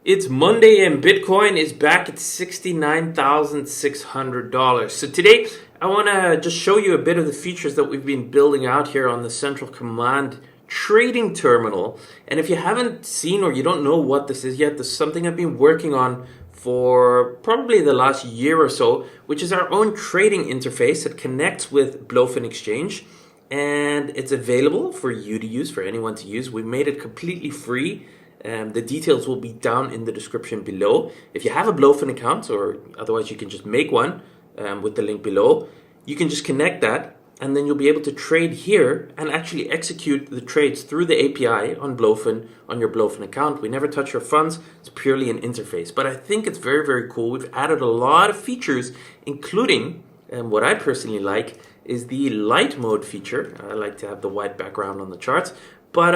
It's Monday and Bitcoin is back at $69,600. So today I want to just show you a bit of the features that we've been building out here on the central command trading terminal. And if you haven't seen or you don't know what this is yet, this is something I've been working on for probably the last year or so, which is our own trading interface that connects with Blowfin Exchange. And it's available for you to use, for anyone to use. We made it completely free. The details will be down in the description below. If you have a Blowfin account, or otherwise you can just make one with the link below, you can just connect that and then you'll be able to trade here and actually execute the trades through the API on Blowfin, on your Blowfin account. We never touch your funds, it's purely an interface. But I think it's very, very cool. We've added a lot of features, including, what I personally like, is the light mode feature. I like to have the white background on the charts. But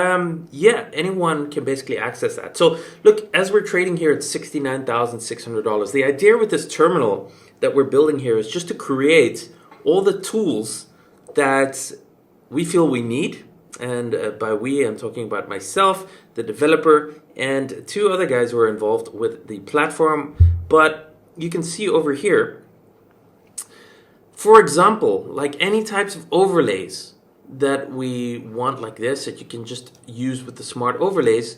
yeah, anyone can basically access that. So look, as we're trading here at $69,600, the idea with this terminal that we're building here is just to create all the tools that we feel we need. And by we, I'm talking about myself, the developer, and two other guys who are involved with the platform. But you can see over here, for example, like any types of overlays that we want like this, that you can just use with the smart overlays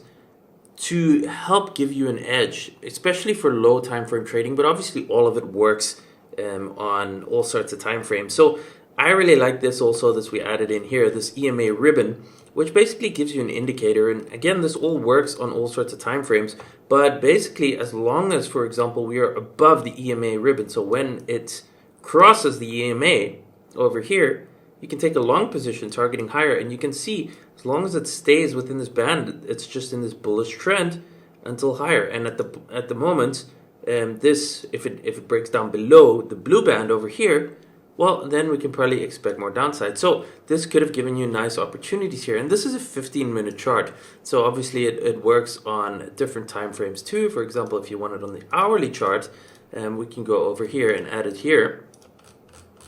to help give you an edge, especially for low time frame trading, but obviously all of it works on all sorts of time frames. So I really like this also, this we added in here, this EMA ribbon, which basically gives you an indicator. And again, this all works on all sorts of time frames, but basically as long as, for example, we are above the EMA ribbon, so when it crosses the EMA over here, you can take a long position targeting higher, and you can see as long as it stays within this band, it's just in this bullish trend until higher. And at the moment, this if it breaks down below the blue band over here, well, then we can probably expect more downside. So this could have given you nice opportunities here. And this is a 15-minute chart. So obviously it works on different time frames too. For example, if you want it on the hourly chart, we can go over here and add it here.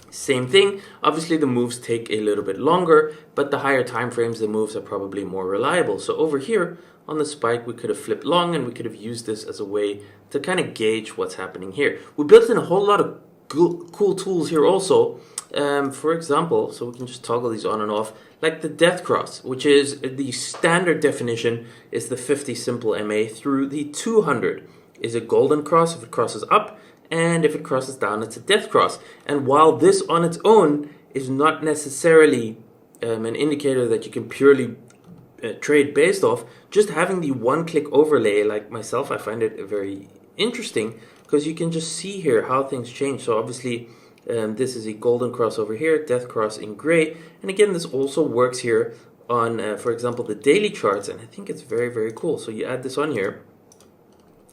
Same thing. Obviously the moves take a little bit longer, but the higher time frames, the moves are probably more reliable. So over here on the spike, we could have flipped long, and we could have used this as a way to kind of gauge what's happening here. We built in a whole lot of cool tools here also. For example, so we can just toggle these on and off, like the death cross, which is the standard definition is the 50 simple MA through the 200 is a golden cross if it crosses up, and if it crosses down, it's a death cross. And while this on its own is not necessarily an indicator that you can purely trade based off, just having the one-click overlay, like myself, I find it very interesting because you can just see here how things change. So obviously this is a golden cross over here, death cross in gray. And again, this also works here on, for example, the daily charts. And I think it's very, very cool. So you add this on here.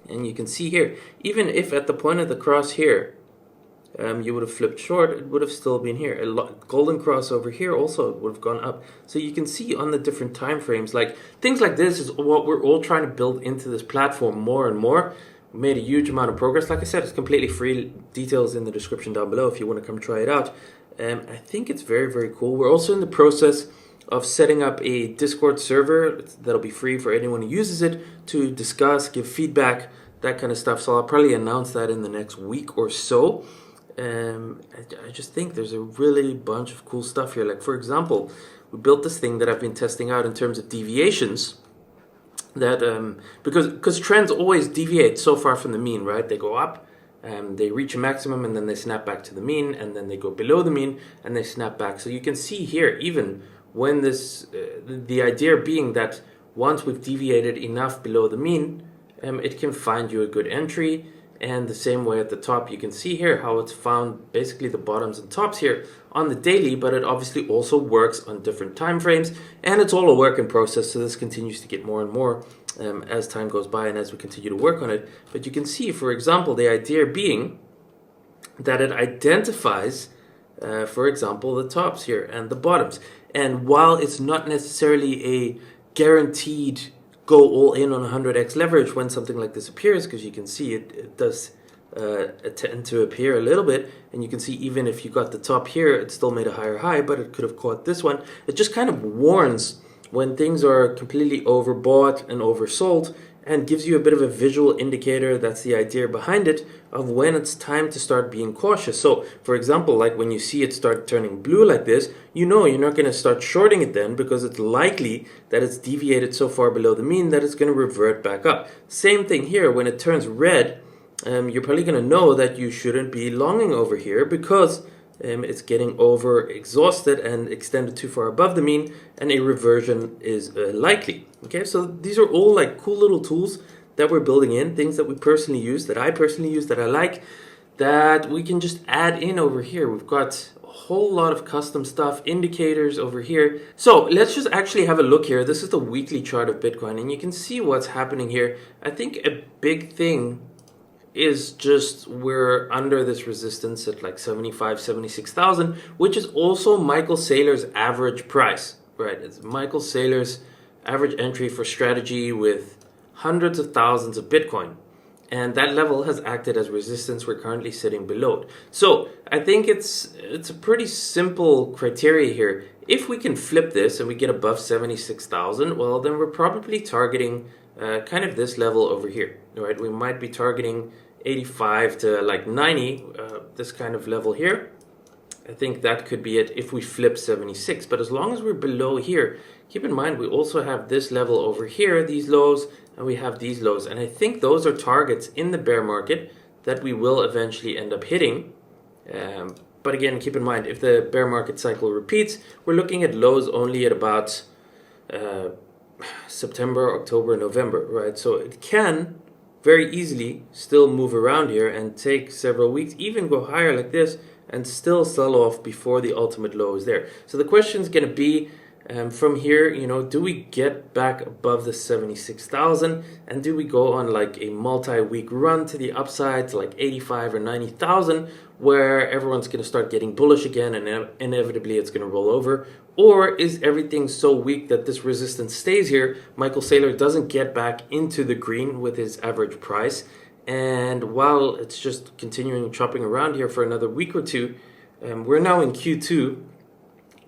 And you can see here, even if at the point of the cross here, you would have flipped short, it would have still been here. A golden cross over here also would have gone up. So you can see on the different time frames, like things like this is what we're all trying to build into this platform more and more. We made a huge amount of progress. Like I said, it's completely free. Details in the description down below if you want to come try it out. I think it's very, very cool. We're also in the process of setting up a Discord server that'll be free for anyone who uses it to discuss, give feedback, that kind of stuff. So I'll probably announce that in the next week or so. I just think there's a really bunch of cool stuff here. Like for example, we built this thing that I've been testing out in terms of deviations. That because trends always deviate so far from the mean, right? They go up, they reach a maximum, and then they snap back to the mean, and then they go below the mean, and they snap back. So you can see here, even when this, the idea being that once we've deviated enough below the mean, it can find you a good entry. And the same way at the top, you can see here how it's found basically the bottoms and tops here on the daily, but it obviously also works on different time frames, and it's all a work in process. So this continues to get more and more as time goes by and as we continue to work on it. But you can see, for example, the idea being that it identifies, for example, the tops here and the bottoms. And while it's not necessarily a guaranteed go all in on 100x leverage when something like this appears, because you can see it does tend to appear a little bit, and you can see even if you got the top here, it still made a higher high, but it could have caught this one. It just kind of warns when things are completely overbought and oversold, and gives you a bit of a visual indicator. That's the idea behind it, of when it's time to start being cautious. So for example, like when you see it start turning blue like this, you know you're not going to start shorting it then, because it's likely that it's deviated so far below the mean that it's going to revert back up. Same thing here, when it turns red, you're probably going to know that you shouldn't be longing over here, because it's getting over exhausted and extended too far above the mean, and a reversion is likely. Okay, so these are all like cool little tools that we're building in, things that we personally use, that I personally use, that I like, that we can just add in over here. We've got a whole lot of custom stuff, indicators over here. So let's just actually have a look here. This is the weekly chart of Bitcoin, and you can see what's happening here. I think a big thing is just we're under this resistance at like 76,000, which is also Michael Saylor's average price, right? It's Michael Saylor's average entry for strategy with hundreds of thousands of Bitcoin. And that level has acted as resistance. We're currently sitting below it. So I think it's a pretty simple criteria here. If we can flip this and we get above 76,000, well, then we're probably targeting kind of this level over here, right? We might be targeting 85 to like 90, this kind of level here. I think that could be it if we flip 76. But as long as we're below here, keep in mind we also have this level over here, these lows, and we have these lows. And I think those are targets in the bear market that we will eventually end up hitting. But again, keep in mind, if the bear market cycle repeats, we're looking at lows only at about September, October, November, right? So it can very easily still move around here and take several weeks, even go higher like this, and still sell off before the ultimate low is there. So the question is going to be, from here, you know, do we get back above the 76,000, and do we go on like a multi-week run to the upside to like 85 or 90,000, where everyone's going to start getting bullish again and inevitably it's going to roll over? Or is everything so weak that this resistance stays here, Michael Saylor doesn't get back into the green with his average price, and while it's just continuing chopping around here for another week or two, we're now in Q2.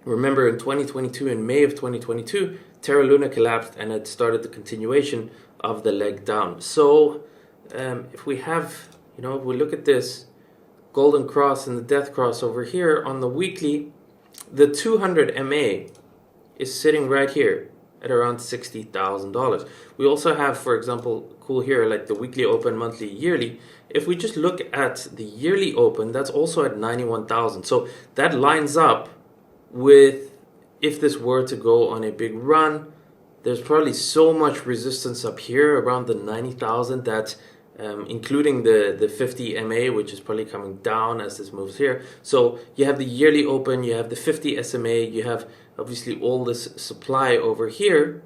Remember, in 2022, in May of 2022, Terra Luna collapsed and it started the continuation of the leg down. So if we have, you know, if we look at this golden cross and the death cross over here on the weekly, the 200 MA is sitting right here at around $60,000. We also have, for example, cool here, like the weekly open, monthly, yearly. If we just look at the yearly open, that's also at 91,000. So that lines up with, if this were to go on a big run, there's probably so much resistance up here around the 90,000 that including the 50 MA, which is probably coming down as this moves here. So you have the yearly open, you have the 50 SMA, you have obviously all this supply over here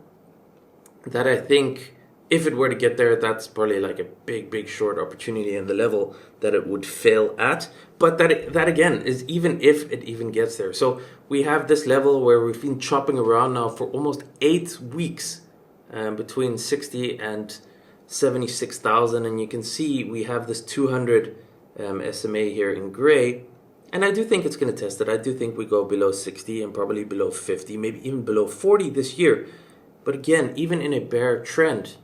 that I think if it were to get there, that's probably like a big short opportunity in the level that it would fail at. But that again is even if it even gets there. So we have this level where we've been chopping around now for almost 8 weeks between 60 and 76,000, and you can see we have this 200 SMA here in gray, and I do think it's going to test it. I do think we go below 60 and probably below 50, maybe even below 40 this year. But again, even in a bear trend,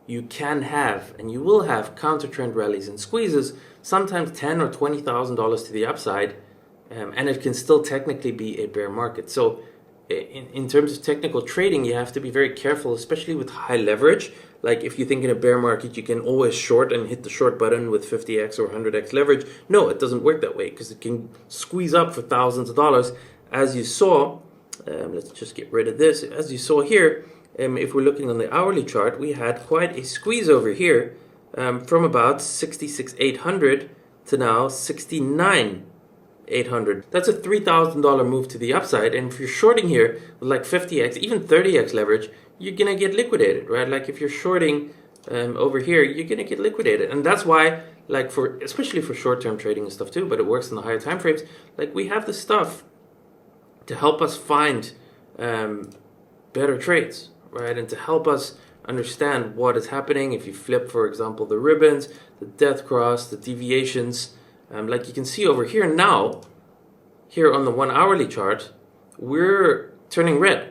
you can have and you will have counter trend rallies and squeezes, sometimes $10,000 or $20,000 to the upside, and it can still technically be a bear market. So in terms of technical trading, you have to be very careful, especially with high leverage. Like if you think in a bear market, you can always short and hit the short button with 50x or 100x leverage. No, it doesn't work that way because it can squeeze up for thousands of dollars. As you saw, let's just get rid of this. As you saw here, if we're looking on the hourly chart, we had quite a squeeze over here from about 66,800 to now 69,800. That's a $3,000 move to the upside. And if you're shorting here with like 50x, even 30x leverage, you're going to get liquidated, right? Like if you're shorting over here, you're going to get liquidated. And that's why, like especially for short-term trading and stuff too, but it works in the higher time frames, like we have the stuff to help us find better trades, right? And to help us understand what is happening. If you flip, for example, the ribbons, the death cross, the deviations, like you can see over here now, here on the 1 hourly chart, we're turning red.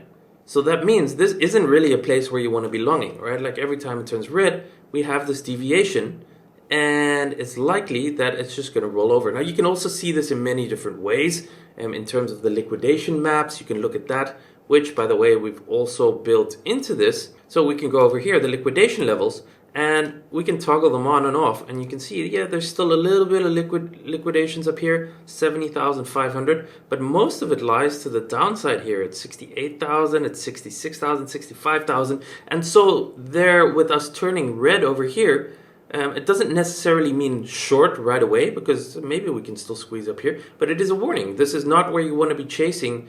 So that means this isn't really a place where you want to be longing, right? Like every time it turns red, we have this deviation, and it's likely that it's just going to roll over. Now you can also see this in many different ways. In terms of the liquidation maps, you can look at that, which by the way, we've also built into this. So we can go over here, the liquidation levels, and we can toggle them on and off, and you can see, yeah, there's still a little bit of liquidations up here, 70,500, but most of it lies to the downside here. It's 68,000, it's 66,000, 65,000, and so there, with us turning red over here, it doesn't necessarily mean short right away, because maybe we can still squeeze up here, but it is a warning. This is not where you want to be chasing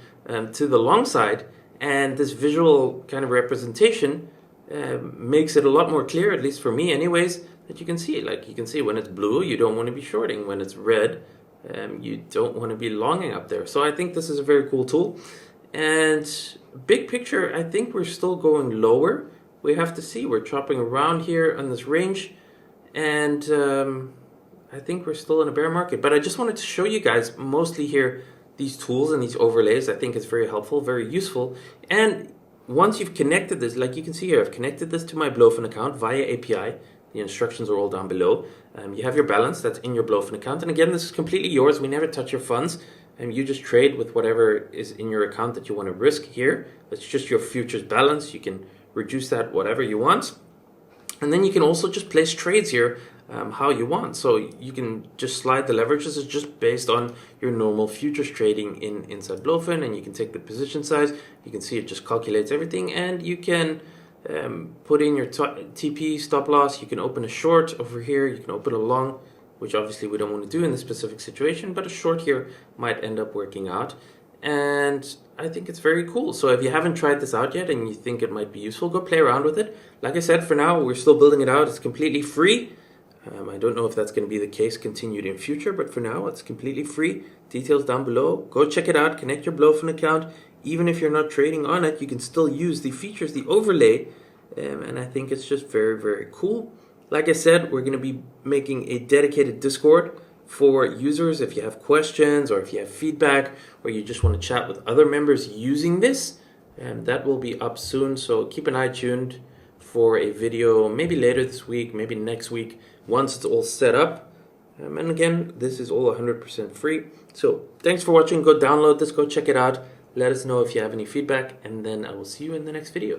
to the long side, and this visual kind of representation makes it a lot more clear, at least for me anyways, that you can see. Like you can see when it's blue, you don't want to be shorting. When it's red, you don't want to be longing up there. So I think this is a very cool tool. And big picture, I think we're still going lower. We have to see, we're chopping around here on this range, and I think we're still in a bear market. But I just wanted to show you guys mostly here these tools and these overlays. I think it's very helpful, very useful. And once you've connected this, like you can see here, I've connected this to my Blowfin account via API. The instructions are all down below. You have your balance that's in your Blowfin account. And again, this is completely yours. We never touch your funds. And you just trade with whatever is in your account that you want to risk here. That's just your futures balance. You can reduce that whatever you want. And then you can also just place trades here how you want. So you can just slide the leverages. It's just based on your normal futures trading inside Blowfin, and you can take the position size. You can see it just calculates everything, and you can put in your TP stop loss. You can open a short over here. You can open a long, which obviously we don't want to do in this specific situation, but a short here might end up working out. And I think it's very cool. So if you haven't tried this out yet and you think it might be useful, go play around with it. Like I said, for now, we're still building it out. It's completely free. I don't know if that's going to be the case continued in future, but for now, it's completely free. Details down below. Go check it out. Connect your Blowfin account. Even if you're not trading on it, you can still use the features, the overlay. And I think it's just very, very cool. Like I said, we're going to be making a dedicated Discord for users. If you have questions or if you have feedback or you just want to chat with other members using this, that will be up soon. So keep an eye tuned for a video maybe later this week, maybe next week, once it's all set up. And again, this is all 100% free. So thanks for watching. Go download this, go check it out. Let us know if you have any feedback, and then I will see you in the next video.